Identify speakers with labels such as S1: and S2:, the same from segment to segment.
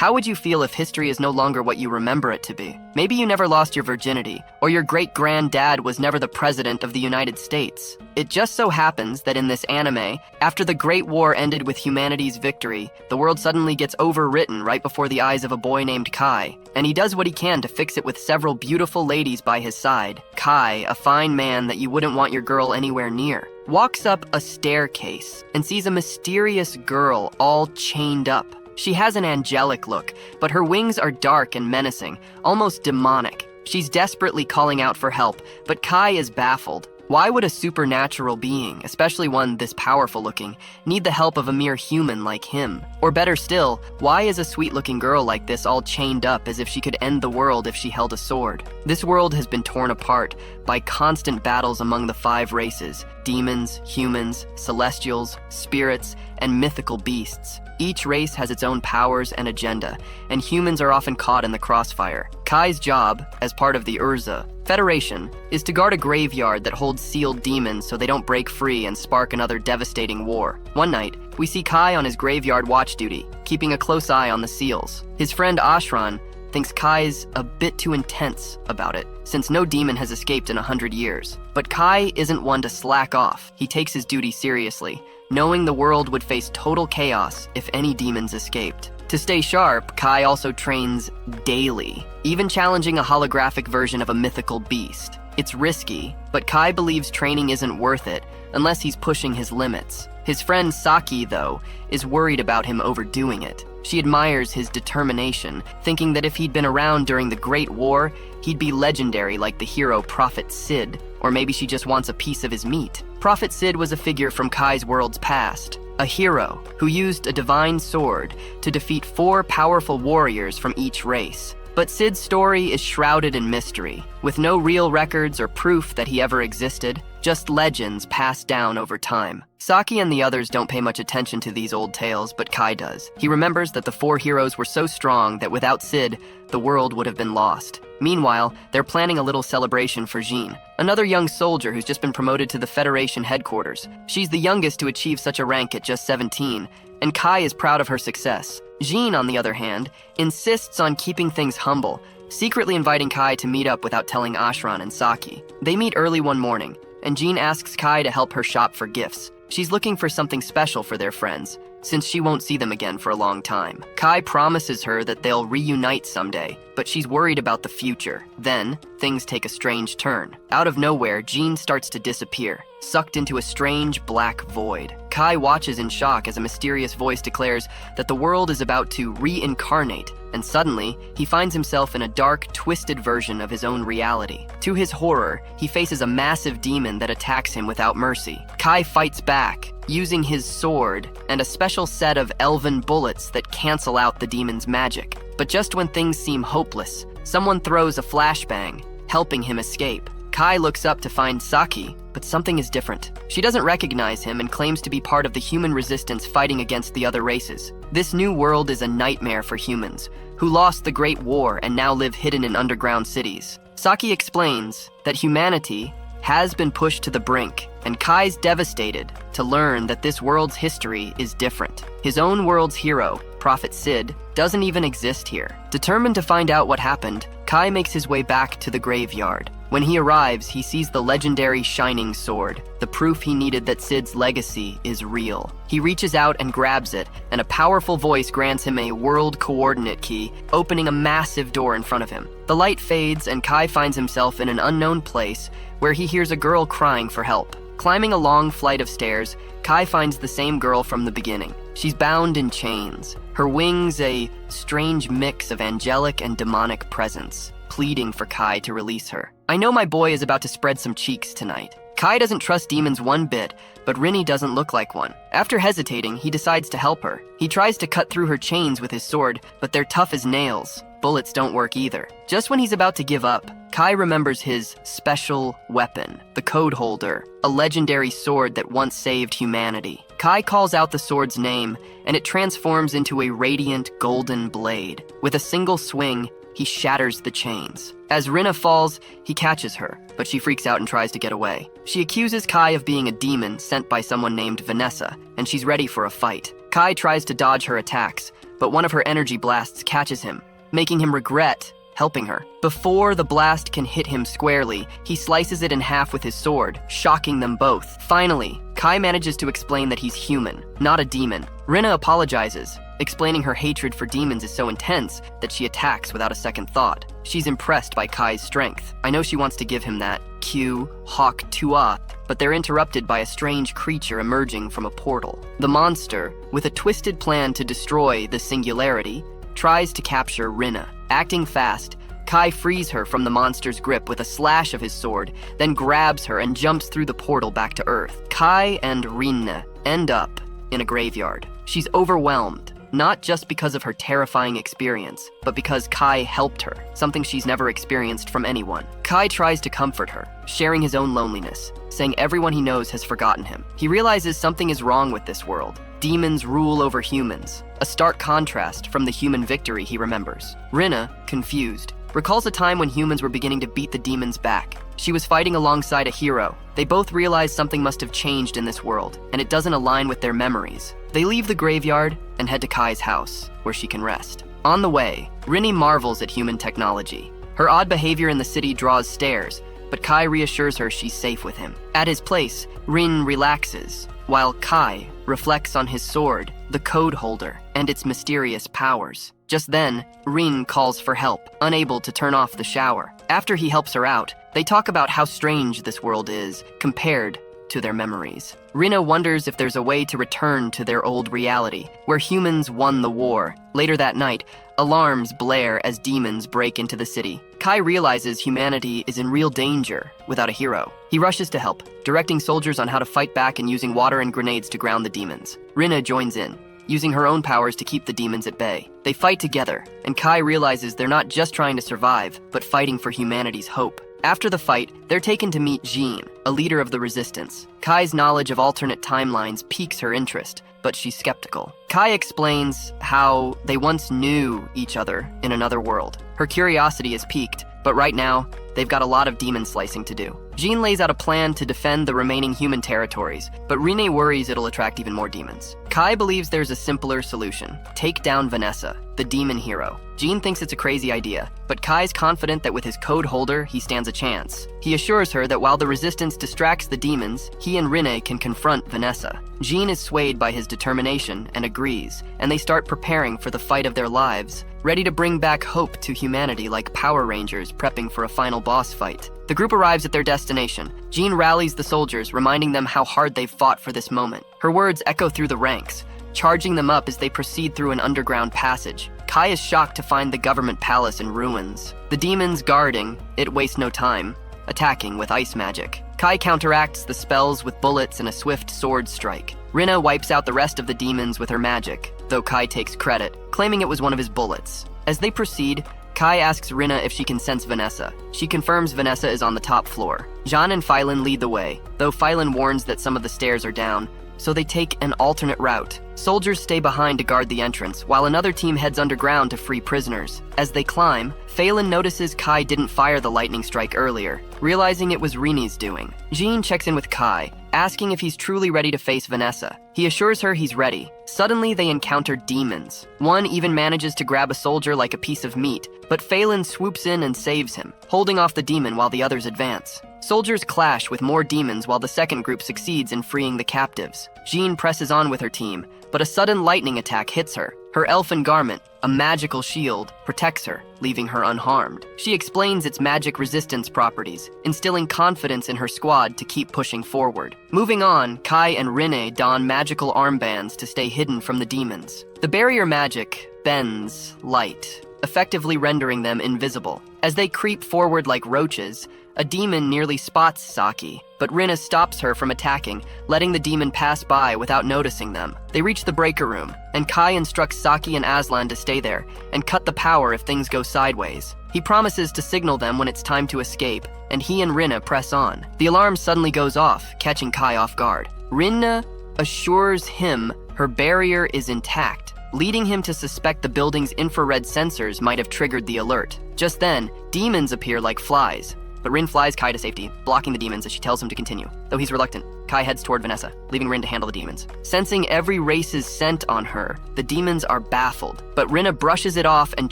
S1: How would you feel if history is no longer what you remember it to be? Maybe you never lost your virginity, or your great-granddad was never the president of the United States. It just so happens that in this anime, after the Great War ended with humanity's victory, the world suddenly gets overwritten right before the eyes of a boy named Kai, and he does what he can to fix it with several beautiful ladies by his side. Kai, a fine man that you wouldn't want your girl anywhere near, walks up a staircase and sees a mysterious girl all chained up. She has an angelic look, but her wings are dark and menacing, almost demonic. She's desperately calling out for help, but Kai is baffled. Why would a supernatural being, especially one this powerful looking, need the help of a mere human like him? Or better still, why is a sweet-looking girl like this all chained up as if she could end the world if she held a sword? This world has been torn apart by constant battles among the 5 races: demons, humans, celestials, spirits, and mythical beasts. Each race has its own powers and agenda, and humans are often caught in the crossfire. Kai's job, as part of the Urza Federation, is to guard a graveyard that holds sealed demons so they don't break free and spark another devastating war. One night, we see Kai on his graveyard watch duty, keeping a close eye on the seals. His friend Ashran thinks Kai's a bit too intense about it, since no demon has escaped in 100 years. But Kai isn't one to slack off. He takes his duty seriously, knowing the world would face total chaos if any demons escaped. To stay sharp, Kai also trains daily, even challenging a holographic version of a mythical beast. It's risky, but Kai believes training isn't worth it unless he's pushing his limits. His friend Saki, though, is worried about him overdoing it. She admires his determination, thinking that if he'd been around during the Great War, he'd be legendary like the hero Prophet Sid, or maybe she just wants a piece of his meat. Prophet Sid was a figure from Kai's world's past, a hero who used a divine sword to defeat 4 powerful warriors from each race. But Sid's story is shrouded in mystery, with no real records or proof that he ever existed, just legends passed down over time. Saki and the others don't pay much attention to these old tales, but Kai does. He remembers that the 4 heroes were so strong that without Sid, the world would have been lost. Meanwhile, they're planning a little celebration for Jean, another young soldier who's just been promoted to the Federation headquarters. She's the youngest to achieve such a rank at just 17, and Kai is proud of her success. Jean, on the other hand, insists on keeping things humble, secretly inviting Kai to meet up without telling Ashran and Saki. They meet early one morning, and Jean asks Kai to help her shop for gifts. She's looking for something special for their friends, since she won't see them again for a long time. Kai promises her that they'll reunite someday, but she's worried about the future. Then, things take a strange turn. Out of nowhere, Jean starts to disappear, sucked into a strange black void. Kai watches in shock as a mysterious voice declares that the world is about to reincarnate, and suddenly, he finds himself in a dark, twisted version of his own reality. To his horror, he faces a massive demon that attacks him without mercy. Kai fights back, using his sword and a special set of elven bullets that cancel out the demon's magic. But just when things seem hopeless, someone throws a flashbang, helping him escape. Kai looks up to find Saki, but something is different. She doesn't recognize him and claims to be part of the human resistance fighting against the other races. This new world is a nightmare for humans, who lost the Great War and now live hidden in underground cities. Saki explains that humanity has been pushed to the brink, and Kai's devastated to learn that this world's history is different. His own world's hero, Prophet Sid, doesn't even exist here. Determined to find out what happened, Kai makes his way back to the graveyard. When he arrives, he sees the legendary shining sword, the proof he needed that Sid's legacy is real. He reaches out and grabs it, and a powerful voice grants him a world coordinate key, opening a massive door in front of him. The light fades, and Kai finds himself in an unknown place where he hears a girl crying for help. Climbing a long flight of stairs, Kai finds the same girl from the beginning. She's bound in chains, her wings a strange mix of angelic and demonic presence, pleading for Kai to release her. I know my boy is about to spread some cheeks tonight. Kai doesn't trust demons one bit, but Rini doesn't look like one. After hesitating, he decides to help her. He tries to cut through her chains with his sword, but they're tough as nails. Bullets don't work either. Just when he's about to give up, Kai remembers his special weapon, the Code Holder, a legendary sword that once saved humanity. Kai calls out the sword's name, and it transforms into a radiant golden blade. With a single swing, he shatters the chains. As Rinna falls, he catches her, but she freaks out and tries to get away. She accuses Kai of being a demon sent by someone named Vanessa, and she's ready for a fight. Kai tries to dodge her attacks, but one of her energy blasts catches him, making him regret helping her. Before the blast can hit him squarely, he slices it in half with his sword, shocking them both. Finally, Kai manages to explain that he's human, not a demon. Rina apologizes, explaining her hatred for demons is so intense that she attacks without a second thought. She's impressed by Kai's strength. I know she wants to give him that Q, Hawk Tua, but they're interrupted by a strange creature emerging from a portal. The monster, with a twisted plan to destroy the singularity, tries to capture Rina. Acting fast, Kai frees her from the monster's grip with a slash of his sword, then grabs her and jumps through the portal back to Earth. Kai and Rina end up in a graveyard. She's overwhelmed, not just because of her terrifying experience, but because Kai helped her, something she's never experienced from anyone. Kai tries to comfort her, sharing his own loneliness, saying everyone he knows has forgotten him. He realizes something is wrong with this world. Demons rule over humans, a stark contrast from the human victory he remembers. Rina, confused, recalls a time when humans were beginning to beat the demons back. She was fighting alongside a hero. They both realize something must have changed in this world, and it doesn't align with their memories. They leave the graveyard and head to Kai's house, where she can rest. On the way, Rini marvels at human technology. Her odd behavior in the city draws stares, but Kai reassures her she's safe with him. At his place, Rin relaxes, while Kai reflects on his sword, the code holder, and its mysterious powers. Just then, Rin calls for help, unable to turn off the shower. After he helps her out, they talk about how strange this world is compared to their memories. Rina wonders if there's a way to return to their old reality, where humans won the war. Later that night, alarms blare as demons break into the city. Kai realizes humanity is in real danger without a hero. He rushes to help, directing soldiers on how to fight back and using water and grenades to ground the demons. Rina joins in, using her own powers to keep the demons at bay. They fight together, and Kai realizes they're not just trying to survive, but fighting for humanity's hope. After the fight, they're taken to meet Jean, a leader of the resistance. Kai's knowledge of alternate timelines piques her interest, but she's skeptical. Kai explains how they once knew each other in another world. Her curiosity is piqued, but right now, they've got a lot of demon slicing to do. Jean lays out a plan to defend the remaining human territories, but Rene worries it'll attract even more demons. Kai believes there's a simpler solution. Take down Vanessa, the demon hero. Jean thinks it's a crazy idea, but Kai's confident that with his code holder, he stands a chance. He assures her that while the resistance distracts the demons, he and Rene can confront Vanessa. Jean is swayed by his determination and agrees, and they start preparing for the fight of their lives, ready to bring back hope to humanity like Power Rangers prepping for a final boss fight. The group arrives at their destination. Jean rallies the soldiers, reminding them how hard they've fought for this moment. Her words echo through the ranks, charging them up as they proceed through an underground passage. Kai is shocked to find the government palace in ruins. The demons guarding it waste no time, attacking with ice magic. Kai counteracts the spells with bullets and a swift sword strike. Rina wipes out the rest of the demons with her magic, though Kai takes credit, claiming it was one of his bullets. As they proceed, Kai asks Rina if she can sense Vanessa. She confirms Vanessa is on the top floor. Jean and Phylan lead the way, though Phylan warns that some of the stairs are down, so they take an alternate route. Soldiers stay behind to guard the entrance, while another team heads underground to free prisoners. As they climb, Phelan notices Kai didn't fire the lightning strike earlier, realizing it was Rini's doing. Jean checks in with Kai, asking if he's truly ready to face Vanessa. He assures her he's ready. Suddenly, they encounter demons. One even manages to grab a soldier like a piece of meat, but Phelan swoops in and saves him, holding off the demon while the others advance. Soldiers clash with more demons while the second group succeeds in freeing the captives. Jean presses on with her team, but a sudden lightning attack hits her. Her elfin garment, a magical shield, protects her, leaving her unharmed. She explains its magic resistance properties, instilling confidence in her squad to keep pushing forward. Moving on, Kai and Rene don magical armbands to stay hidden from the demons. The barrier magic bends light, effectively rendering them invisible. As they creep forward like roaches, a demon nearly spots Saki, but Rina stops her from attacking, letting the demon pass by without noticing them. They reach the breaker room, and Kai instructs Saki and Aslan to stay there and cut the power if things go sideways. He promises to signal them when it's time to escape, and he and Rina press on. The alarm suddenly goes off, catching Kai off guard. Rina assures him her barrier is intact, leading him to suspect the building's infrared sensors might have triggered the alert. Just then, demons appear like flies, but Rin flies Kai to safety, blocking the demons as she tells him to continue. Though he's reluctant, Kai heads toward Vanessa, leaving Rin to handle the demons. Sensing every race's scent on her, the demons are baffled, but Rinna brushes it off and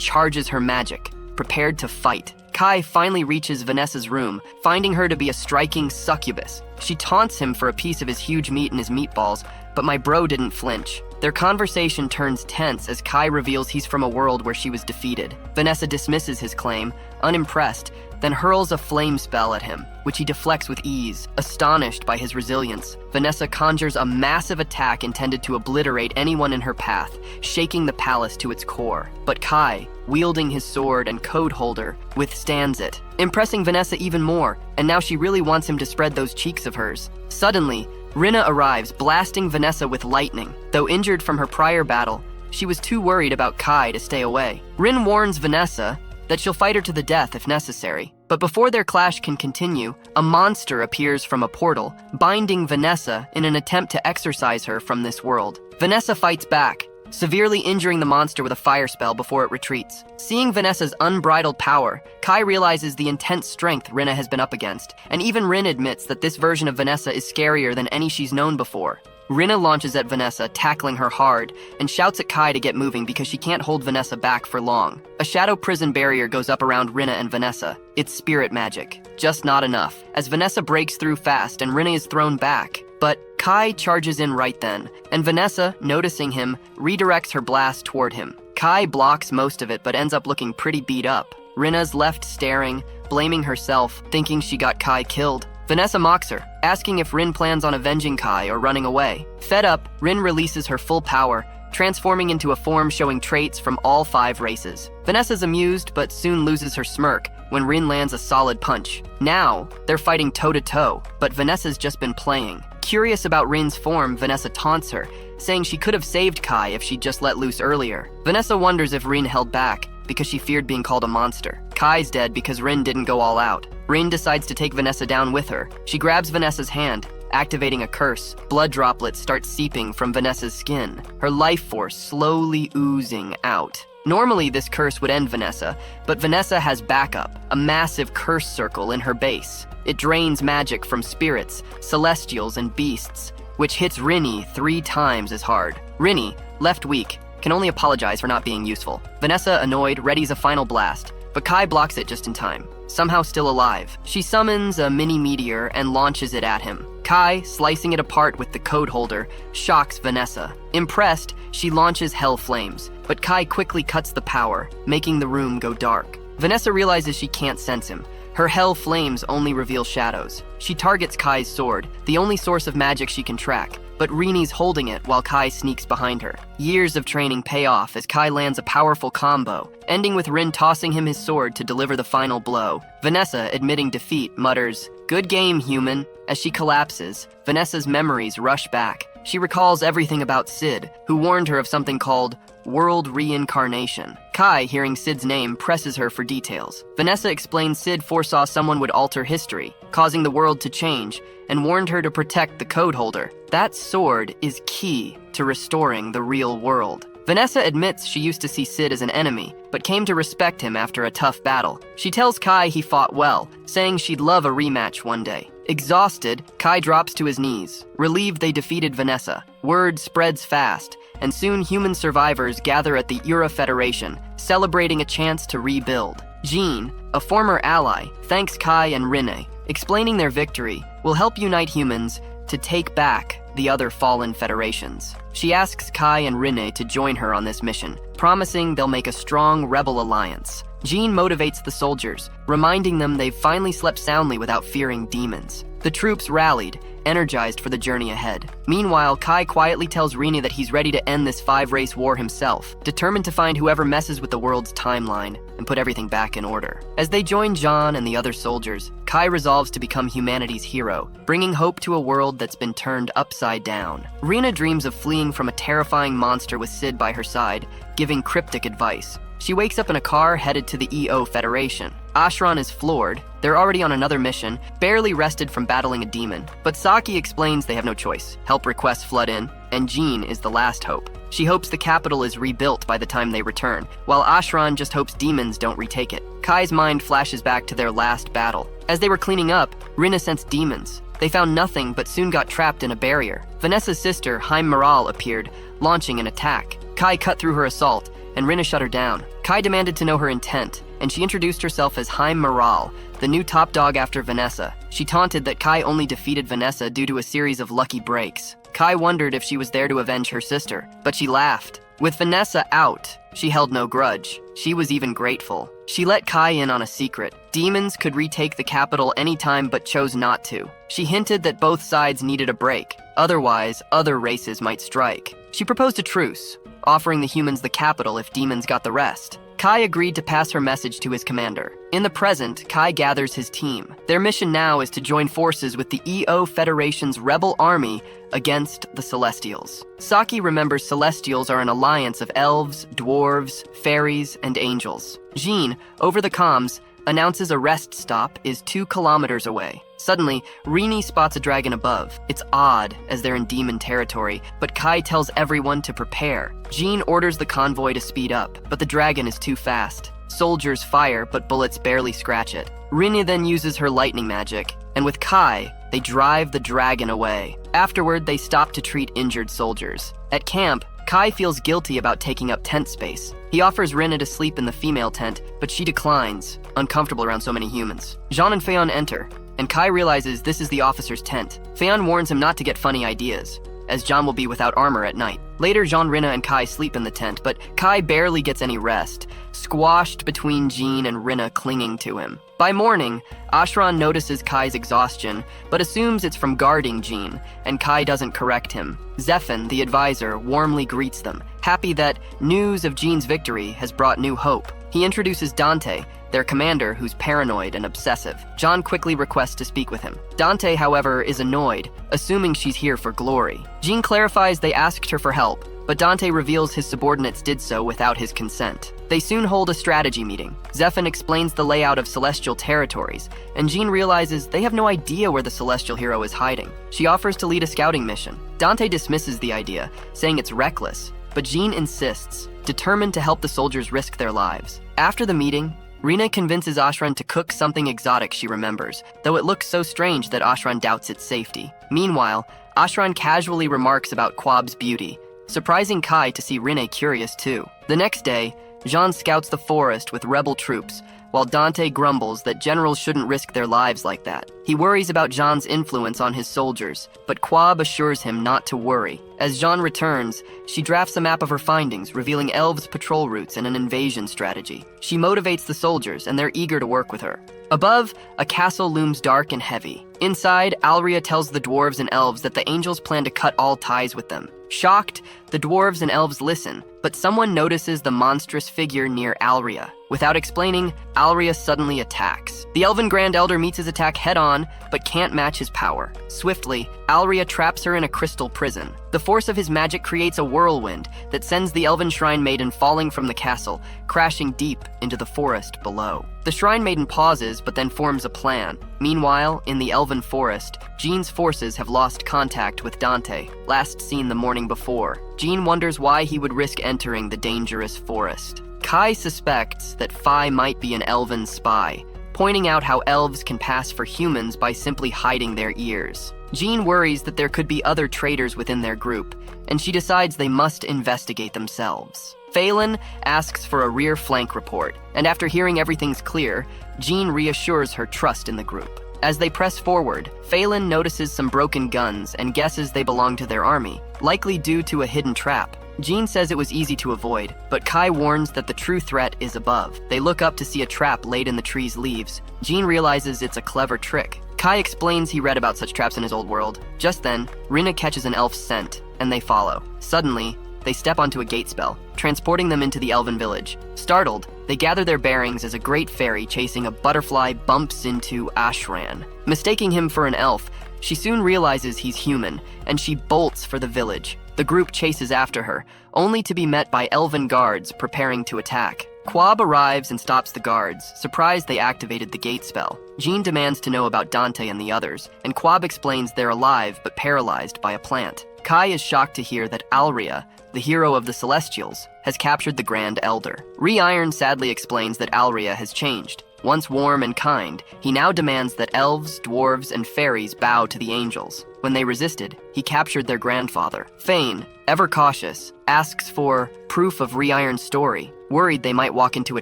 S1: charges her magic, prepared to fight. Kai finally reaches Vanessa's room, finding her to be a striking succubus. She taunts him for a piece of his huge meat and his meatballs, but my bro didn't flinch. Their conversation turns tense as Kai reveals he's from a world where she was defeated. Vanessa dismisses his claim, unimpressed, then hurls a flame spell at him, which he deflects with ease. Astonished by his resilience, Vanessa conjures a massive attack intended to obliterate anyone in her path, shaking the palace to its core. But Kai, wielding his sword and code holder, withstands it, impressing Vanessa even more, and now she really wants him to spread those cheeks of hers. Suddenly, Rinna arrives, blasting Vanessa with lightning. Though injured from her prior battle, she was too worried about Kai to stay away. Rin warns Vanessa that she'll fight her to the death if necessary. But before their clash can continue, a monster appears from a portal, binding Vanessa in an attempt to exorcise her from this world. Vanessa fights back, severely injuring the monster with a fire spell before it retreats. Seeing Vanessa's unbridled power, Kai realizes the intense strength Rinna has been up against, and even Rin admits that this version of Vanessa is scarier than any she's known before. Rinna launches at Vanessa, tackling her hard, and shouts at Kai to get moving because she can't hold Vanessa back for long. A shadow prison barrier goes up around Rinna and Vanessa. It's spirit magic, just not enough, as Vanessa breaks through fast and Rinna is thrown back. But Kai charges in right then, and Vanessa, noticing him, redirects her blast toward him. Kai blocks most of it but ends up looking pretty beat up. Rinna's left staring, blaming herself, thinking she got Kai killed. Vanessa mocks her, asking if Rin plans on avenging Kai or running away. Fed up, Rin releases her full power, transforming into a form showing traits from all 5 races. Vanessa's amused but soon loses her smirk when Rin lands a solid punch. Now, they're fighting toe-to-toe, but Vanessa's just been playing. Curious about Rin's form, Vanessa taunts her, saying she could have saved Kai if she'd just let loose earlier. Vanessa wonders if Rin held back because she feared being called a monster. Kai's dead because Rin didn't go all out. Rin decides to take Vanessa down with her. She grabs Vanessa's hand, activating a curse. Blood droplets start seeping from Vanessa's skin, her life force slowly oozing out. Normally, this curse would end Vanessa, but Vanessa has backup, a massive curse circle in her base. It drains magic from spirits, celestials, and beasts, which hits Rinny 3 times as hard. Rinny, left weak, can only apologize for not being useful. Vanessa, annoyed, readies a final blast, but Kai blocks it just in time. Somehow still alive, she summons a mini meteor and launches it at him. Kai, slicing it apart with the code holder, shocks Vanessa. Impressed, she launches hell flames, but Kai quickly cuts the power, making the room go dark. Vanessa realizes she can't sense him. Her hell flames only reveal shadows. She targets Kai's sword, the only source of magic she can track, but Rini's holding it while Kai sneaks behind her. Years of training pay off as Kai lands a powerful combo, ending with Rin tossing him his sword to deliver the final blow. Vanessa, admitting defeat, mutters, "Good game, human." As she collapses, Vanessa's memories rush back. She recalls everything about Sid, who warned her of something called world reincarnation. Kai, hearing Sid's name, presses her for details. Vanessa explains Sid foresaw someone would alter history, causing the world to change, and warned her to protect the code holder. That sword is key to restoring the real world. Vanessa admits she used to see Sid as an enemy, but came to respect him after a tough battle. She tells Kai he fought well, saying she'd love a rematch one day. Exhausted, Kai drops to his knees. Relieved they defeated Vanessa, word spreads fast, and soon human survivors gather at the Ura Federation, celebrating a chance to rebuild. Jean, a former ally, thanks Kai and Rinne, explaining their victory will help unite humans to take back the other fallen federations. She asks Kai and Rinne to join her on this mission, promising they'll make a strong rebel alliance. Jean motivates the soldiers, reminding them they've finally slept soundly without fearing demons. The troops rallied, energized for the journey ahead. Meanwhile, Kai quietly tells Rini that he's ready to end this 5-race war himself, determined to find whoever messes with the world's timeline and put everything back in order. As they join John and the other soldiers, Kai resolves to become humanity's hero, bringing hope to a world that's been turned upside down. Rina dreams of fleeing from a terrifying monster with Sid by her side, giving cryptic advice. She wakes up in a car headed to the EO Federation. Ashran is floored. They're already on another mission, barely rested from battling a demon. But Saki explains they have no choice. Help requests flood in, and Jean is the last hope. She hopes the capital is rebuilt by the time they return, while Ashran just hopes demons don't retake it. Kai's mind flashes back to their last battle. As they were cleaning up, Rina sensed demons. They found nothing but soon got trapped in a barrier. Vanessa's sister, Haim Moral, appeared, launching an attack. Kai cut through her assault, and Rina shut her down. Kai demanded to know her intent, and she introduced herself as Haim Moral, the new top dog after Vanessa. She taunted that Kai only defeated Vanessa due to a series of lucky breaks. Kai wondered if she was there to avenge her sister, but she laughed. With Vanessa out, she held no grudge. She was even grateful. She let Kai in on a secret. Demons could retake the capital anytime but chose not to. She hinted that both sides needed a break. Otherwise, other races might strike. She proposed a truce, offering the humans the capital if demons got the rest. Kai agreed to pass her message to his commander. In the present, Kai gathers his team. Their mission now is to join forces with the EO Federation's rebel army against the Celestials. Saki remembers Celestials are an alliance of elves, dwarves, fairies, and angels. Jean, over the comms, announces a rest stop is 2 kilometers away. Suddenly, Rini spots a dragon above. It's odd, as they're in demon territory, but Kai tells everyone to prepare. Jean orders the convoy to speed up, but the dragon is too fast. Soldiers fire, but bullets barely scratch it. Rini then uses her lightning magic, and with Kai, they drive the dragon away. Afterward, they stop to treat injured soldiers. At camp, Kai feels guilty about taking up tent space. He offers Rina to sleep in the female tent, but she declines, uncomfortable around so many humans. Jean and Feon enter, and Kai realizes this is the officer's tent. Feon warns him not to get funny ideas, as Jean will be without armor at night. Later, Jean, Rina, and Kai sleep in the tent, but Kai barely gets any rest, squashed between Jean and Rina clinging to him. By morning, Ashran notices Kai's exhaustion, but assumes it's from guarding Jean, and Kai doesn't correct him. Zephan, the advisor, warmly greets them, happy that news of Jean's victory has brought new hope. He introduces Dante, their commander, who's paranoid and obsessive. John quickly requests to speak with him. Dante, however, is annoyed, assuming she's here for glory. Jean clarifies they asked her for help, but Dante reveals his subordinates did so without his consent. They soon hold a strategy meeting. Zephan explains the layout of celestial territories, and Jean realizes they have no idea where the celestial hero is hiding. She offers to lead a scouting mission. Dante dismisses the idea, saying it's reckless, but Jean insists, determined to help the soldiers risk their lives. After the meeting, Rina convinces Ashran to cook something exotic she remembers, though it looks so strange that Ashran doubts its safety. Meanwhile, Ashran casually remarks about Quab's beauty, surprising Kai to see Rina curious too. The next day, Jean scouts the forest with rebel troops, while Dante grumbles that generals shouldn't risk their lives like that. He worries about Jean's influence on his soldiers, but Quab assures him not to worry. As Jean returns, she drafts a map of her findings, revealing elves' patrol routes and an invasion strategy. She motivates the soldiers, and they're eager to work with her. Above, a castle looms dark and heavy. Inside, Alria tells the dwarves and elves that the angels plan to cut all ties with them. Shocked, the dwarves and elves listen, but someone notices the monstrous figure near Alria. Without explaining, Alria suddenly attacks. The Elven Grand Elder meets his attack head-on, but can't match his power. Swiftly, Alria traps her in a crystal prison. The force of his magic creates a whirlwind that sends the Elven Shrine Maiden falling from the castle, crashing deep into the forest below. The Shrine Maiden pauses, but then forms a plan. Meanwhile, in the Elven Forest, Jean's forces have lost contact with Dante, last seen the morning before. Jean wonders why he would risk entering the dangerous forest. Kai suspects that Phi might be an elven spy, pointing out how elves can pass for humans by simply hiding their ears. Jean worries that there could be other traitors within their group, and she decides they must investigate themselves. Phelan asks for a rear flank report, and after hearing everything's clear, Jean reassures her trust in the group. As they press forward, Phelan notices some broken guns and guesses they belong to their army, likely due to a hidden trap. Jean says it was easy to avoid, but Kai warns that the true threat is above. They look up to see a trap laid in the tree's leaves. Jean realizes it's a clever trick. Kai explains he read about such traps in his old world. Just then, Rina catches an elf's scent, and they follow. Suddenly, they step onto a gate spell, transporting them into the elven village. Startled, they gather their bearings as a great fairy chasing a butterfly bumps into Ashran. Mistaking him for an elf, she soon realizes he's human, and she bolts for the village. The group chases after her, only to be met by elven guards preparing to attack. Quab arrives and stops the guards, surprised they activated the gate spell. Jean demands to know about Dante and the others, and Quab explains they're alive but paralyzed by a plant. Kai is shocked to hear that Alria, the hero of the Celestials, has captured the Grand Elder. Re-Iron sadly explains that Alria has changed. Once warm and kind, he now demands that elves, dwarves, and fairies bow to the angels. When they resisted, he captured their grandfather. Fane, ever cautious, asks for proof of Re-Iron's story, worried they might walk into a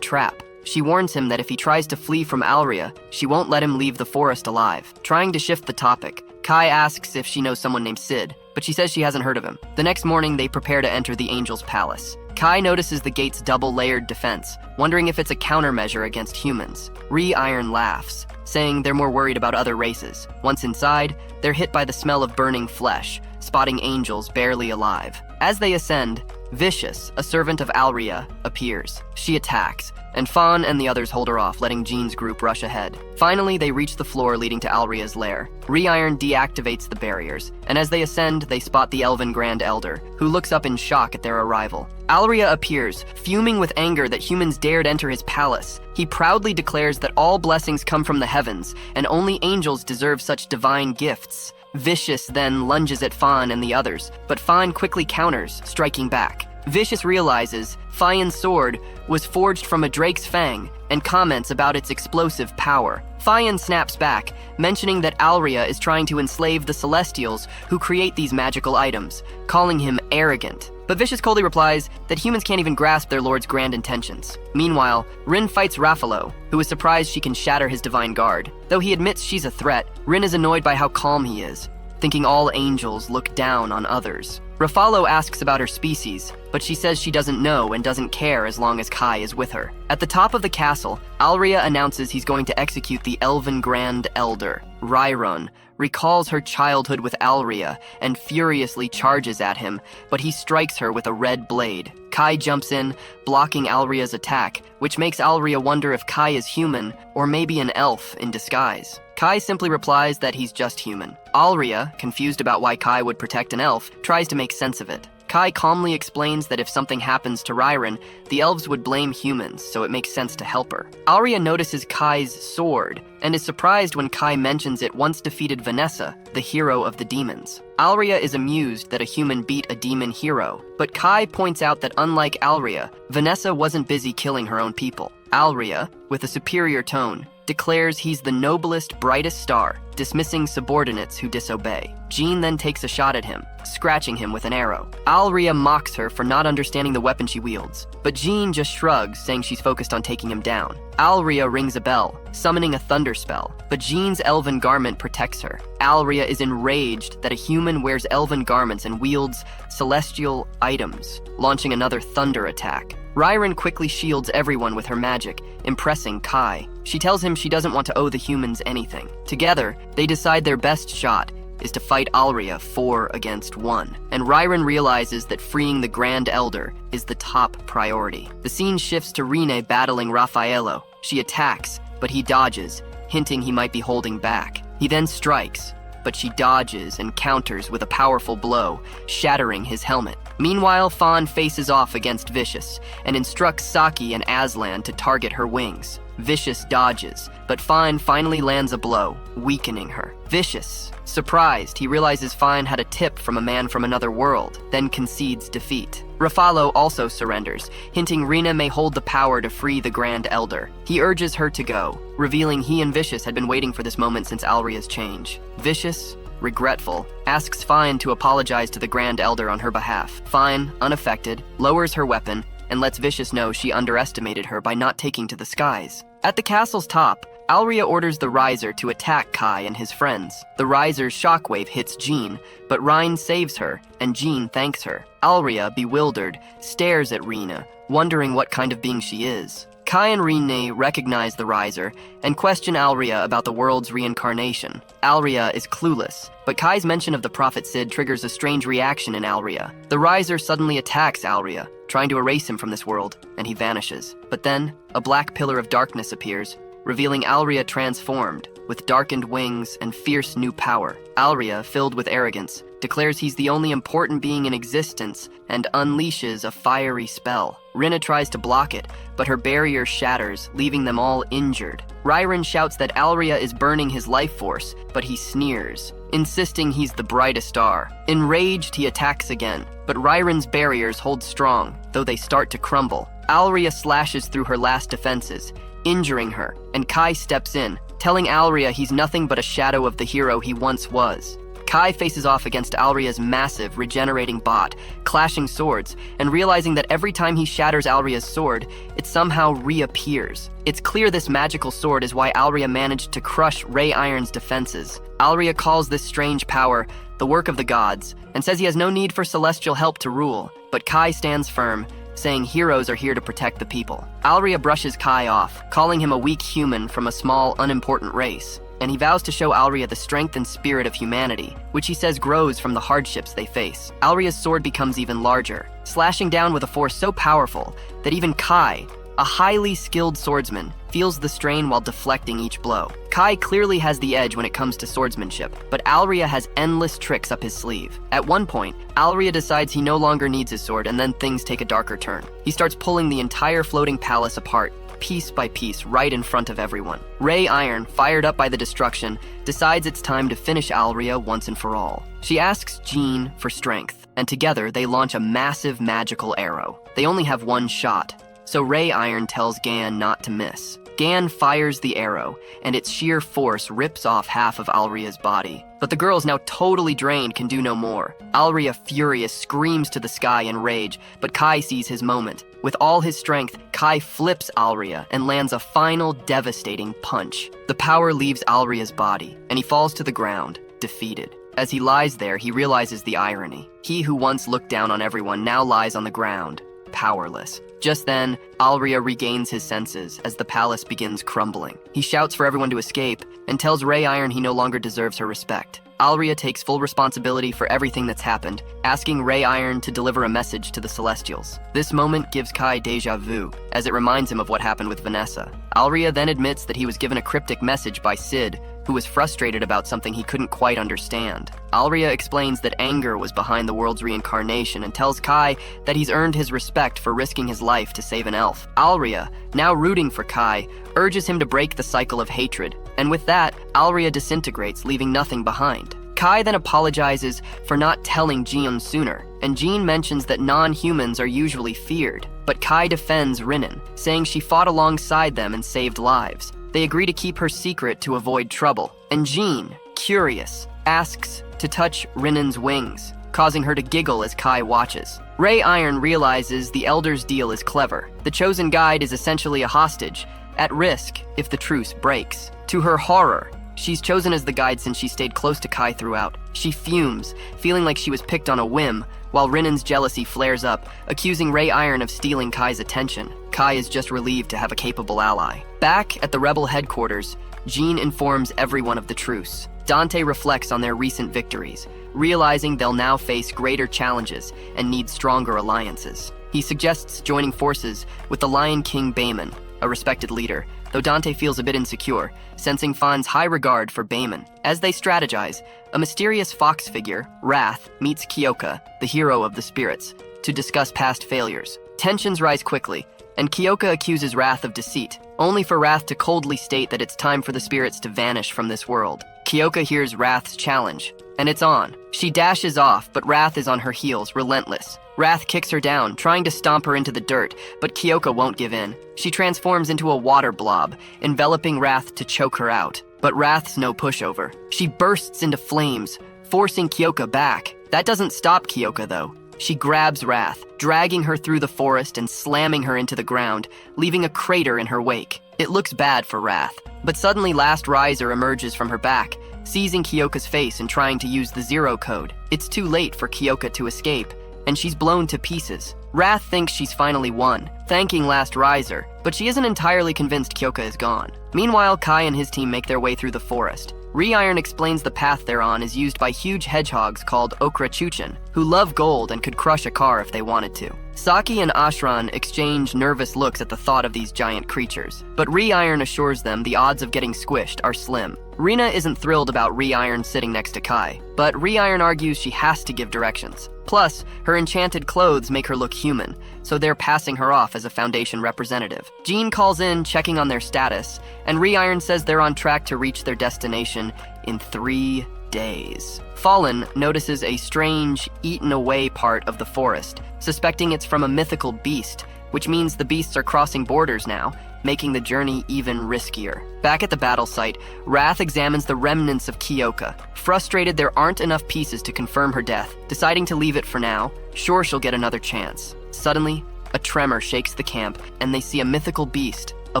S1: trap. She warns him that if he tries to flee from Alria, she won't let him leave the forest alive. Trying to shift the topic, Kai asks if she knows someone named Sid, but she says she hasn't heard of him. The next morning, they prepare to enter the Angel's Palace. Kai notices the gate's double-layered defense, wondering if it's a countermeasure against humans. Re-Iron laughs, saying they're more worried about other races. Once inside, they're hit by the smell of burning flesh, spotting angels barely alive. As they ascend, Vicious, a servant of Alria, appears. She attacks, and Fawn and the others hold her off, letting Jean's group rush ahead. Finally, they reach the floor leading to Alria's lair. Re-Iron deactivates the barriers, and as they ascend, they spot the Elven Grand Elder, who looks up in shock at their arrival. Alria appears, fuming with anger that humans dared enter his palace. He proudly declares that all blessings come from the heavens, and only angels deserve such divine gifts. Vicious then lunges at Fawn and the others, but Fawn quickly counters, striking back. Vicious realizes Fayan's sword was forged from a drake's fang and comments about its explosive power. Fayan snaps back, mentioning that Alria is trying to enslave the Celestials who create these magical items, calling him arrogant. But Vicious coldly replies that humans can't even grasp their lord's grand intentions. Meanwhile, Rin fights Raffalo, who is surprised she can shatter his divine guard. Though he admits she's a threat, Rin is annoyed by how calm he is, thinking all angels look down on others. Raffalo asks about her species, but she says she doesn't know and doesn't care as long as Kai is with her. At the top of the castle, Alria announces he's going to execute the Elven Grand Elder. Rhyron recalls her childhood with Alria and furiously charges at him, but he strikes her with a red blade. Kai jumps in, blocking Alria's attack, which makes Alria wonder if Kai is human or maybe an elf in disguise. Kai simply replies that he's just human. Alria, confused about why Kai would protect an elf, tries to make sense of it. Kai calmly explains that if something happens to Rhyron, the elves would blame humans, so it makes sense to help her. Alria notices Kai's sword, and is surprised when Kai mentions it once defeated Vanessa, the hero of the demons. Alria is amused that a human beat a demon hero, but Kai points out that unlike Alria, Vanessa wasn't busy killing her own people. Alria, with a superior tone, declares he's the noblest, brightest star, dismissing subordinates who disobey. Jean then takes a shot at him, scratching him with an arrow. Alria mocks her for not understanding the weapon she wields, but Jean just shrugs, saying she's focused on taking him down. Alria rings a bell, summoning a thunder spell, but Jean's elven garment protects her. Alria is enraged that a human wears elven garments and wields celestial items, launching another thunder attack. Rhyron quickly shields everyone with her magic, impressing Kai. She tells him she doesn't want to owe the humans anything. Together, they decide their best shot is to fight Alria 4 against 1, and Rhyron realizes that freeing the Grand Elder is the top priority. The scene shifts to Rine battling Raffaello. She attacks, but he dodges, hinting he might be holding back. He then strikes, but she dodges and counters with a powerful blow, shattering his helmet. Meanwhile, Fawn faces off against Vicious and instructs Saki and Aslan to target her wings. Vicious dodges, but Fawn finally lands a blow, weakening her. Vicious, surprised, he realizes Fawn had a tip from a man from another world, then concedes defeat. Raffalo also surrenders, hinting Rina may hold the power to free the Grand Elder. He urges her to go, revealing he and Vicious had been waiting for this moment since Alria's change. Vicious, regretful, asks Fine to apologize to the Grand Elder on her behalf. Fine, unaffected, lowers her weapon and lets Vicious know she underestimated her by not taking to the skies. At the castle's top, Alria orders the Riser to attack Kai and his friends. The Riser's shockwave hits Jean, but Rhine saves her, and Jean thanks her. Alria, bewildered, stares at Rina, wondering what kind of being she is. Kai and Rine recognize the Riser and question Alria about the world's reincarnation. Alria is clueless, but Kai's mention of the Prophet Sid triggers a strange reaction in Alria. The Riser suddenly attacks Alria, trying to erase him from this world, and he vanishes. But then, a black pillar of darkness appears, revealing Alria transformed, with darkened wings and fierce new power. Alria, filled with arrogance, declares he's the only important being in existence and unleashes a fiery spell. Rina tries to block it, but her barrier shatters, leaving them all injured. Rhyron shouts that Alria is burning his life force, but he sneers. insisting he's the brightest star. Enraged, he attacks again, but Ryren's barriers hold strong, though they start to crumble. Alria slashes through her last defenses, injuring her, and Kai steps in, telling Alria he's nothing but a shadow of the hero he once was. Kai faces off against Alria's massive, regenerating bot, clashing swords, and realizing that every time he shatters Alria's sword, it somehow reappears. It's clear this magical sword is why Alria managed to crush Ray Iron's defenses. Alria calls this strange power the work of the gods, and says he has no need for celestial help to rule, but Kai stands firm, saying heroes are here to protect the people. Alria brushes Kai off, calling him a weak human from a small, unimportant race, and he vows to show Alria the strength and spirit of humanity, which he says grows from the hardships they face. Alria's sword becomes even larger, slashing down with a force so powerful that even Kai, a highly skilled swordsman, feels the strain while deflecting each blow. Kai clearly has the edge when it comes to swordsmanship, but Alria has endless tricks up his sleeve. At one point, Alria decides he no longer needs his sword, and then things take a darker turn. He starts pulling the entire floating palace apart, piece by piece, right in front of everyone. Ray Iron, fired up by the destruction, decides it's time to finish Alria once and for all. She asks Jean for strength, and together they launch a massive magical arrow. They only have one shot, so Ray Iron tells Gan not to miss. Gan fires the arrow, and its sheer force rips off half of Alria's body. But the girls, now totally drained, can do no more. Alria, furious, screams to the sky in rage, but Kai sees his moment. With all his strength, Kai flips Alria and lands a final, devastating punch. The power leaves Alria's body, and he falls to the ground, defeated. As he lies there, he realizes the irony. He who once looked down on everyone now lies on the ground, powerless. Just then, Alria regains his senses as the palace begins crumbling. He shouts for everyone to escape and tells Ray Iron he no longer deserves her respect. Alria takes full responsibility for everything that's happened, asking Ray Iron to deliver a message to the Celestials. This moment gives Kai deja vu, as it reminds him of what happened with Vanessa. Alria then admits that he was given a cryptic message by Sid, who was frustrated about something he couldn't quite understand. Alria explains that anger was behind the world's reincarnation and tells Kai that he's earned his respect for risking his life to save an elf. Alria, now rooting for Kai, urges him to break the cycle of hatred, and with that, Alria disintegrates, leaving nothing behind. Kai then apologizes for not telling Jean sooner, and Jean mentions that non-humans are usually feared, but Kai defends Rinnan, saying she fought alongside them and saved lives. They agree to keep her secret to avoid trouble, and Jean, curious, asks to touch Rinnan's wings, causing her to giggle as Kai watches. Ray Iron realizes the Elder's deal is clever. The chosen guide is essentially a hostage, at risk if the truce breaks. To her horror, she's chosen as the guide since she stayed close to Kai throughout. She fumes, feeling like she was picked on a whim, while Rinnan's jealousy flares up, accusing Ray Iron of stealing Kai's attention. Kai is just relieved to have a capable ally. Back at the rebel headquarters, Jean informs everyone of the truce. Dante reflects on their recent victories, realizing they'll now face greater challenges and need stronger alliances. He suggests joining forces with the Lion King Bayman, a respected leader, though Dante feels a bit insecure, sensing Fawn's high regard for Bayman. As they strategize, a mysterious fox figure, Wrath, meets Kyoka, the hero of the spirits, to discuss past failures. Tensions rise quickly, and Kyoka accuses Wrath of deceit, only for Wrath to coldly state that it's time for the spirits to vanish from this world. Kyoka hears Wrath's challenge, and it's on. She dashes off, but Wrath is on her heels, relentless. Wrath kicks her down, trying to stomp her into the dirt, but Kyoka won't give in. She transforms into a water blob, enveloping Wrath to choke her out. But Wrath's no pushover. She bursts into flames, forcing Kyoka back. That doesn't stop Kyoka, though. She grabs Wrath, dragging her through the forest and slamming her into the ground, leaving a crater in her wake. It looks bad for Wrath, but suddenly Last Riser emerges from her back, seizing Kyoka's face and trying to use the Zero Code. It's too late for Kyoka to escape, and she's blown to pieces. Wrath thinks she's finally won, thanking Last Riser, but she isn't entirely convinced Kyoka is gone. Meanwhile, Kai and his team make their way through the forest. Re-Iron explains the path they're on is used by huge hedgehogs called Okra Chuchin, who love gold and could crush a car if they wanted to. Saki and Ashran exchange nervous looks at the thought of these giant creatures, but Re-Iron assures them the odds of getting squished are slim. Rina isn't thrilled about Re-Iron sitting next to Kai, but Re-Iron argues she has to give directions. Plus, her enchanted clothes make her look human, so they're passing her off as a Foundation representative. Jean calls in, checking on their status, and Re-Iron says they're on track to reach their destination in 3 days. Fallen notices a strange, eaten-away part of the forest, suspecting it's from a mythical beast, which means the beasts are crossing borders now, making the journey even riskier. Back at the battle site, Wrath examines the remnants of Kyoka. Frustrated there aren't enough pieces to confirm her death, deciding to leave it for now, sure she'll get another chance. Suddenly, a tremor shakes the camp, and they see a mythical beast, a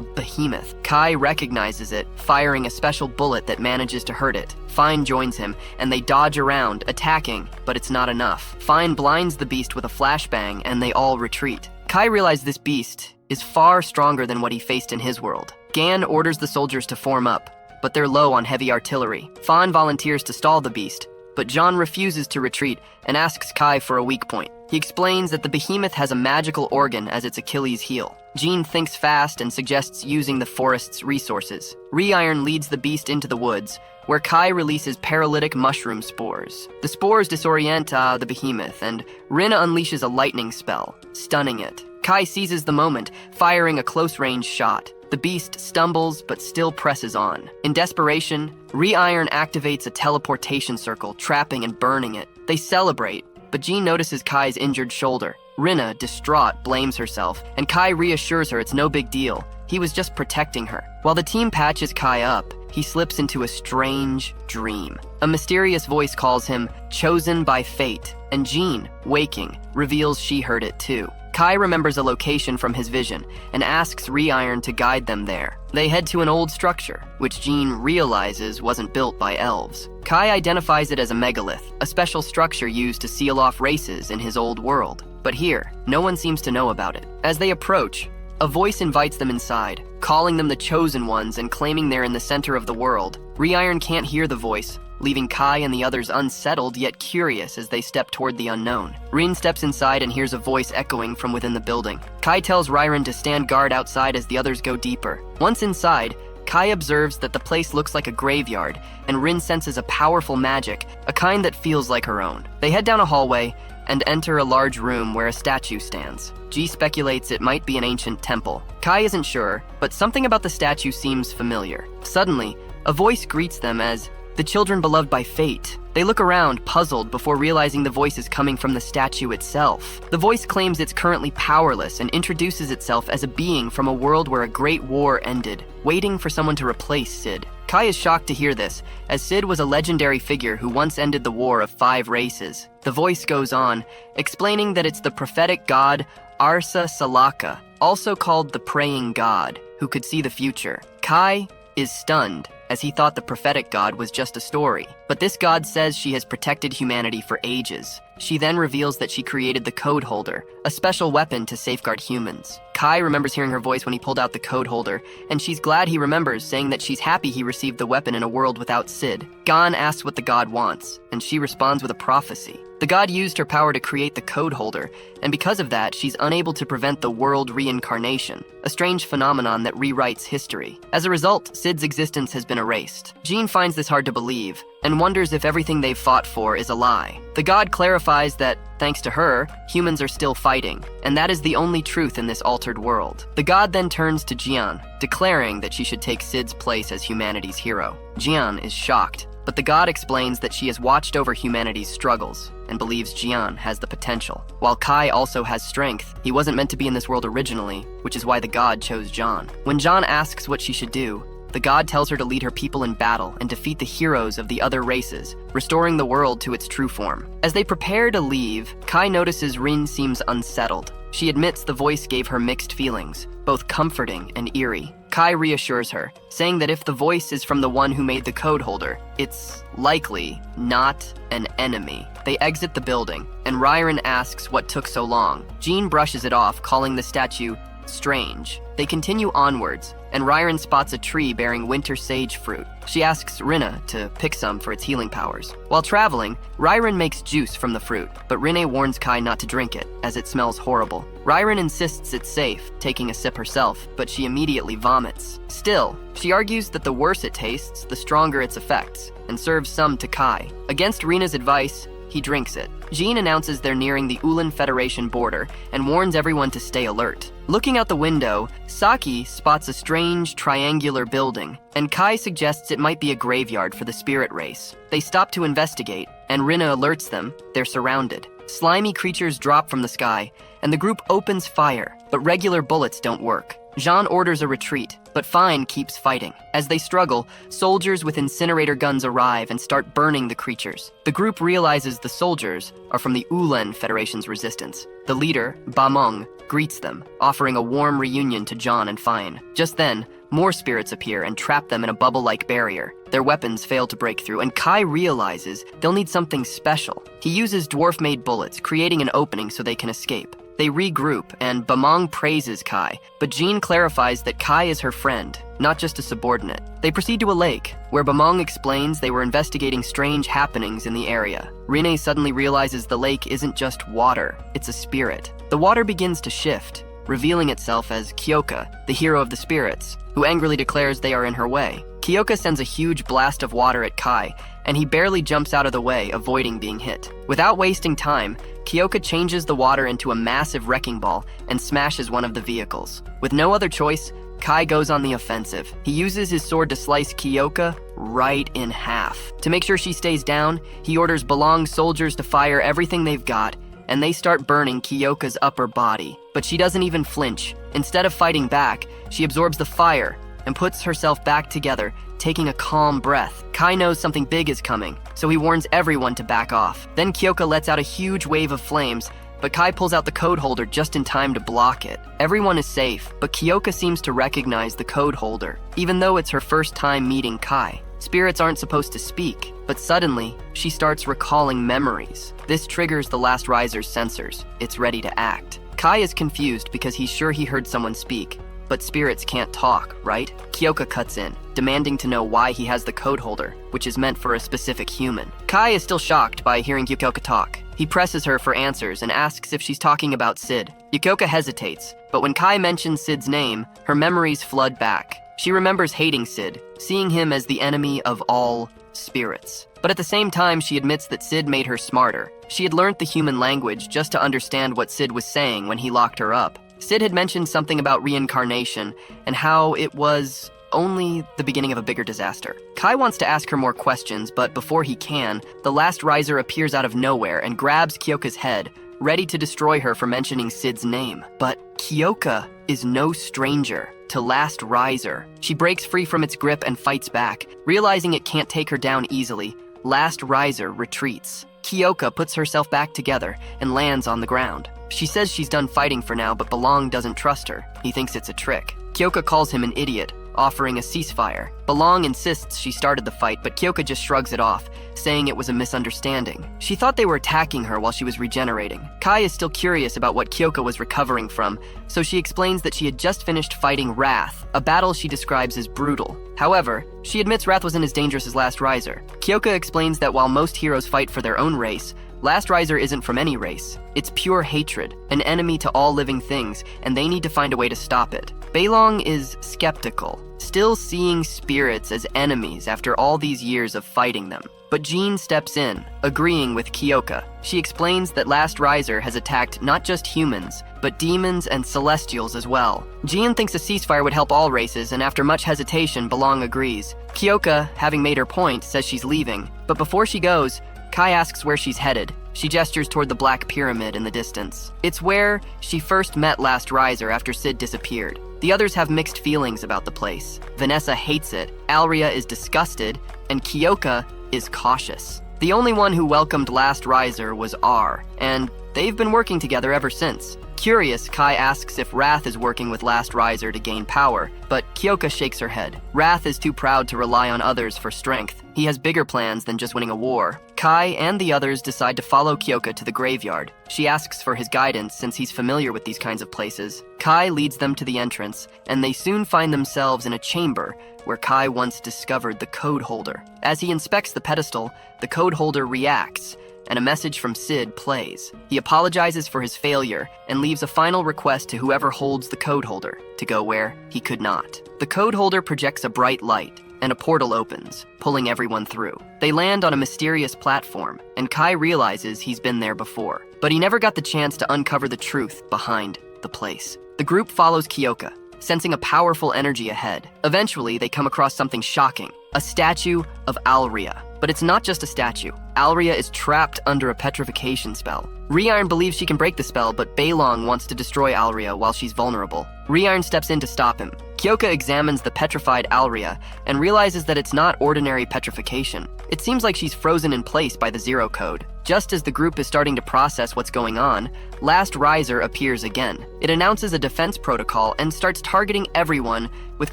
S1: behemoth. Kai recognizes it, firing a special bullet that manages to hurt it. Fine joins him, and they dodge around, attacking, but it's not enough. Fine blinds the beast with a flashbang, and they all retreat. Kai realizes this beast is far stronger than what he faced in his world. Gan orders the soldiers to form up, but they're low on heavy artillery. Fawn volunteers to stall the beast, but John refuses to retreat and asks Kai for a weak point. He explains that the behemoth has a magical organ as its Achilles heel. Jean thinks fast and suggests using the forest's resources. Reiron leads the beast into the woods, where Kai releases paralytic mushroom spores. The spores disorient the behemoth, and Rina unleashes a lightning spell, stunning it. Kai seizes the moment, firing a close-range shot. The beast stumbles but still presses on. In desperation, Reiron activates a teleportation circle, trapping and burning it. They celebrate, but Jean notices Kai's injured shoulder. Rina, distraught, blames herself, and Kai reassures her it's no big deal. He was just protecting her. While the team patches Kai up, he slips into a strange dream. A mysterious voice calls him chosen by fate, and Jean, waking, reveals she heard it too. Kai remembers a location from his vision and asks Reiron to guide them there. They head to an old structure, which Jean realizes wasn't built by elves. Kai identifies it as a megalith, a special structure used to seal off races in his old world. But here, no one seems to know about it. As they approach, a voice invites them inside, calling them the Chosen Ones and claiming they're in the center of the world. Reiron can't hear the voice, leaving Kai and the others unsettled yet curious as they step toward the unknown. Rin steps inside and hears a voice echoing from within the building. Kai tells Reiron to stand guard outside as the others go deeper. Once inside, Kai observes that the place looks like a graveyard, and Rin senses a powerful magic, a kind that feels like her own. They head down a hallway and enter a large room where a statue stands. G speculates it might be an ancient temple. Kai isn't sure, but something about the statue seems familiar. Suddenly, a voice greets them as the children beloved by fate. They look around, puzzled, before realizing the voice is coming from the statue itself. The voice claims it's currently powerless and introduces itself as a being from a world where a great war ended, waiting for someone to replace Sid. Kai is shocked to hear this, as Sid was a legendary figure who once ended the war of 5 races. The voice goes on, explaining that it's the prophetic god Arsa Salaka, also called the praying god, who could see the future. Kai is stunned, as he thought the prophetic god was just a story. But this god says she has protected humanity for ages. She then reveals that she created the code holder, a special weapon to safeguard humans. Kai remembers hearing her voice when he pulled out the code holder, and she's glad he remembers, saying that she's happy he received the weapon in a world without Sid. Gon asks what the god wants, and she responds with a prophecy. The god used her power to create the code holder, and because of that, she's unable to prevent the world reincarnation, a strange phenomenon that rewrites history. As a result, Sid's existence has been erased. Jean finds this hard to believe, and wonders if everything they've fought for is a lie. The god clarifies that, thanks to her, humans are still fighting, and that is the only truth in this altered world. The god then turns to Jian, declaring that she should take Sid's place as humanity's hero. Jian is shocked, but the god explains that she has watched over humanity's struggles and believes Jian has the potential. While Kai also has strength, he wasn't meant to be in this world originally, which is why the god chose John. When John asks what she should do, the god tells her to lead her people in battle and defeat the heroes of the other races, restoring the world to its true form. As they prepare to leave, Kai notices Rin seems unsettled. She admits the voice gave her mixed feelings, both comforting and eerie. Kai reassures her, saying that if the voice is from the one who made the code holder, it's likely not an enemy. They exit the building, and Reiron asks what took so long. Jean brushes it off, calling the statue strange. They continue onwards, and Reiron spots a tree bearing winter sage fruit. She asks Rinna to pick some for its healing powers. While traveling, Reiron makes juice from the fruit, but Rinne warns Kai not to drink it, as it smells horrible. Reiron insists it's safe, taking a sip herself, but she immediately vomits. Still, she argues that the worse it tastes, the stronger its effects, and serves some to Kai. Against Rina's advice, he drinks it. Jean announces they're nearing the Ulan Federation border and warns everyone to stay alert. Looking out the window, Saki spots a strange triangular building, and Kai suggests it might be a graveyard for the spirit race. They stop to investigate, and Rina alerts them they're surrounded. Slimy creatures drop from the sky, and the group opens fire, but regular bullets don't work. Jean orders a retreat, but Fine keeps fighting. As they struggle, soldiers with incinerator guns arrive and start burning the creatures. The group realizes the soldiers are from the Ulan Federation's resistance. The leader, Bamong, greets them, offering a warm reunion to Jean and Fine. Just then, more spirits appear and trap them in a bubble-like barrier. Their weapons fail to break through, and Kai realizes they'll need something special. He uses dwarf-made bullets, creating an opening so they can escape. They regroup, and Bamong praises Kai, but Jean clarifies that Kai is her friend, not just a subordinate. They proceed to a lake, where Bamong explains they were investigating strange happenings in the area. Rine suddenly realizes the lake isn't just water, it's a spirit. The water begins to shift, revealing itself as Kyoka, the hero of the spirits, who angrily declares they are in her way. Kyoka sends a huge blast of water at Kai, and he barely jumps out of the way, avoiding being hit. Without wasting time, Kyoka changes the water into a massive wrecking ball and smashes one of the vehicles. With no other choice, Kai goes on the offensive. He uses his sword to slice Kyoka right in half. To make sure she stays down, he orders Belong's soldiers to fire everything they've got, and they start burning Kyoka's upper body. But she doesn't even flinch. Instead of fighting back, she absorbs the fire and puts herself back together, taking a calm breath. Kai knows something big is coming, so he warns everyone to back off. Then Kyoka lets out a huge wave of flames, but Kai pulls out the code holder just in time to block it. Everyone is safe, but Kyoka seems to recognize the code holder, even though it's her first time meeting Kai. Spirits aren't supposed to speak, but suddenly, she starts recalling memories. This triggers the Last Riser's sensors. It's ready to act. Kai is confused because he's sure he heard someone speak, but spirits can't talk, right? Kyoka cuts in, demanding to know why he has the code holder, which is meant for a specific human. Kai is still shocked by hearing Kyoka talk. He presses her for answers and asks if she's talking about Sid. Kyoka hesitates, but when Kai mentions Sid's name, her memories flood back. She remembers hating Sid, seeing him as the enemy of all spirits. But at the same time, she admits that Sid made her smarter. She had learned the human language just to understand what Sid was saying when he locked her up. Sid had mentioned something about reincarnation and how it was only the beginning of a bigger disaster. Kai wants to ask her more questions, but before he can, the Last Riser appears out of nowhere and grabs Kyoka's head, ready to destroy her for mentioning Sid's name. But Kyoka is no stranger to Last Riser. She breaks free from its grip and fights back. Realizing it can't take her down easily, Last Riser retreats. Kyoka puts herself back together and lands on the ground. She says she's done fighting for now, but Belong doesn't trust her. He thinks it's a trick. Kyoka calls him an idiot, offering a ceasefire. Belong insists she started the fight, but Kyoka just shrugs it off, saying it was a misunderstanding. She thought they were attacking her while she was regenerating. Kai is still curious about what Kyoka was recovering from, so she explains that she had just finished fighting Wrath, a battle she describes as brutal. However, she admits Wrath wasn't as dangerous as Last Riser. Kyoka explains that while most heroes fight for their own race, Last Riser isn't from any race. It's pure hatred, an enemy to all living things, and they need to find a way to stop it. Beilong is skeptical, still seeing spirits as enemies after all these years of fighting them. But Jean steps in, agreeing with Kyoka. She explains that Last Riser has attacked not just humans, but demons and celestials as well. Jean thinks a ceasefire would help all races, and after much hesitation, Belong agrees. Kyoka, having made her point, says she's leaving, but before she goes, Kai asks where she's headed. She gestures toward the Black Pyramid in the distance. It's where she first met Last Riser after Sid disappeared. The others have mixed feelings about the place. Vanessa hates it, Alria is disgusted, and Kyoka is cautious. The only one who welcomed Last Riser was R, and they've been working together ever since. Curious, Kai asks if Wrath is working with Last Riser to gain power, but Kyoka shakes her head. Wrath is too proud to rely on others for strength. He has bigger plans than just winning a war. Kai and the others decide to follow Kyoka to the graveyard. She asks for his guidance since he's familiar with these kinds of places. Kai leads them to the entrance, and they soon find themselves in a chamber where Kai once discovered the code holder. As he inspects the pedestal, the code holder reacts, and a message from Sid plays. He apologizes for his failure and leaves a final request to whoever holds the code holder to go where he could not. The code holder projects a bright light, and a portal opens, pulling everyone through. They land on a mysterious platform, and Kai realizes he's been there before, but he never got the chance to uncover the truth behind the place. The group follows Kyoka, sensing a powerful energy ahead. Eventually, they come across something shocking, a statue of Alria. But it's not just a statue. Alria is trapped under a petrification spell. Reiron believes she can break the spell, but Beilong wants to destroy Alria while she's vulnerable. Reiron steps in to stop him. Kyoka examines the petrified Alria and realizes that it's not ordinary petrification. It seems like she's frozen in place by the Zero Code. Just as the group is starting to process what's going on, Last Riser appears again. It announces a defense protocol and starts targeting everyone with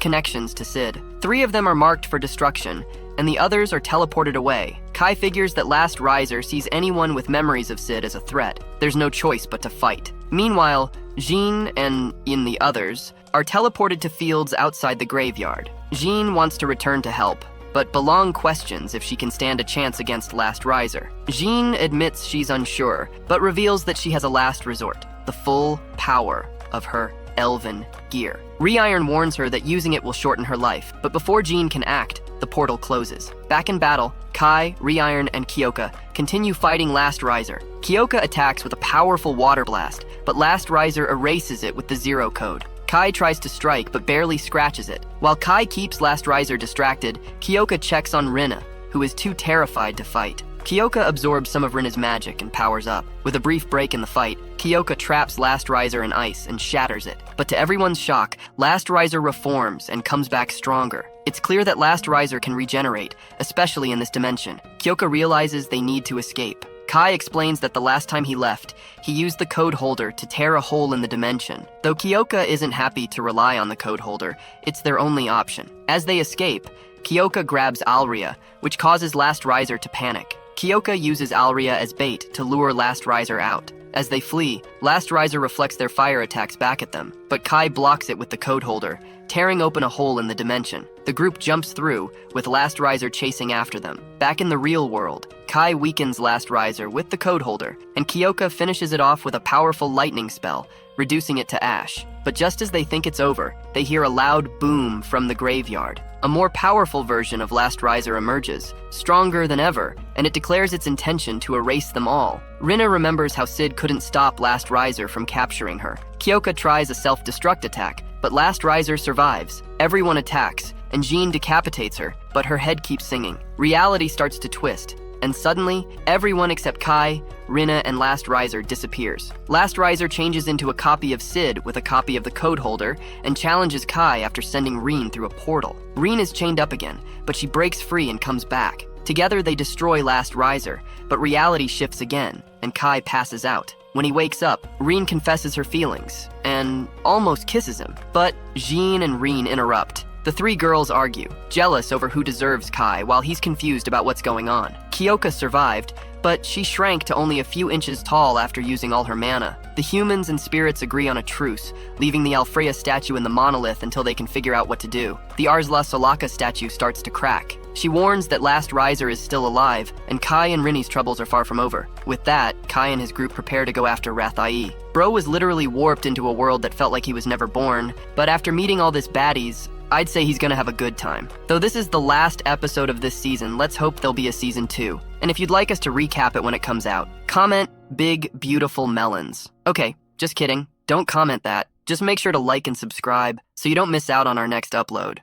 S1: connections to Sid. 3 of them are marked for destruction, and the others are teleported away. Kai figures that Last Riser sees anyone with memories of Sid as a threat. There's no choice but to fight. Meanwhile, Jean and the others are teleported to fields outside the graveyard. Jean wants to return to help, but Belong questions if she can stand a chance against Last Riser. Jean admits she's unsure, but reveals that she has a last resort, the full power of her elven gear. Reiron warns her that using it will shorten her life, but before Jean can act, the portal closes. Back in battle, Kai, Reiron, and Kyoka continue fighting Last Riser. Kyoka attacks with a powerful water blast, but Last Riser erases it with the Zero Code. Kai tries to strike, but barely scratches it. While Kai keeps Last Riser distracted, Kyoka checks on Rina, who is too terrified to fight. Kyoka absorbs some of Rina's magic and powers up. With a brief break in the fight, Kyoka traps Last Riser in ice and shatters it. But to everyone's shock, Last Riser reforms and comes back stronger. It's clear that Last Riser can regenerate, especially in this dimension. Kyoka realizes they need to escape. Kai explains that the last time he left, he used the code holder to tear a hole in the dimension. Though Kyoka isn't happy to rely on the code holder, it's their only option. As they escape, Kyoka grabs Alria, which causes Last Riser to panic. Kyoka uses Alria as bait to lure Last Riser out. As they flee, Last Riser reflects their fire attacks back at them, but Kai blocks it with the code holder, tearing open a hole in the dimension. The group jumps through, with Last Riser chasing after them. Back in the real world, Kai weakens Last Riser with the code holder, and Kyoka finishes it off with a powerful lightning spell, reducing it to ash. But just as they think it's over, they hear a loud boom from the graveyard. A more powerful version of Last Riser emerges, stronger than ever, and it declares its intention to erase them all. Rina remembers how Sid couldn't stop Last Riser from capturing her. Kyoka tries a self-destruct attack, but Last Riser survives. Everyone attacks, and Jean decapitates her, but her head keeps singing. Reality starts to twist, and suddenly, everyone except Kai, Rina, and Last Riser disappears. Last Riser changes into a copy of Sid with a copy of the code holder and challenges Kai after sending Reen through a portal. Reen is chained up again, but she breaks free and comes back. Together they destroy Last Riser, but reality shifts again, and Kai passes out. When he wakes up, Reen confesses her feelings and almost kisses him, but Jean and Reen interrupt. The 3 girls argue, jealous over who deserves Kai while he's confused about what's going on. Kyoka survived, but she shrank to only a few inches tall after using all her mana. The humans and spirits agree on a truce, leaving the Alfreya statue in the monolith until they can figure out what to do. The Arsla Solaka statue starts to crack. She warns that Last Riser is still alive, and Kai and Rinny's troubles are far from over. With that, Kai and his group prepare to go after Rathai. Bro was literally warped into a world that felt like he was never born, but after meeting all this baddies, I'd say he's gonna have a good time. Though this is the last episode of this season, let's hope there'll be a season 2. And if you'd like us to recap it when it comes out, comment big, beautiful melons. Okay, just kidding. Don't comment that. Just make sure to like and subscribe so you don't miss out on our next upload.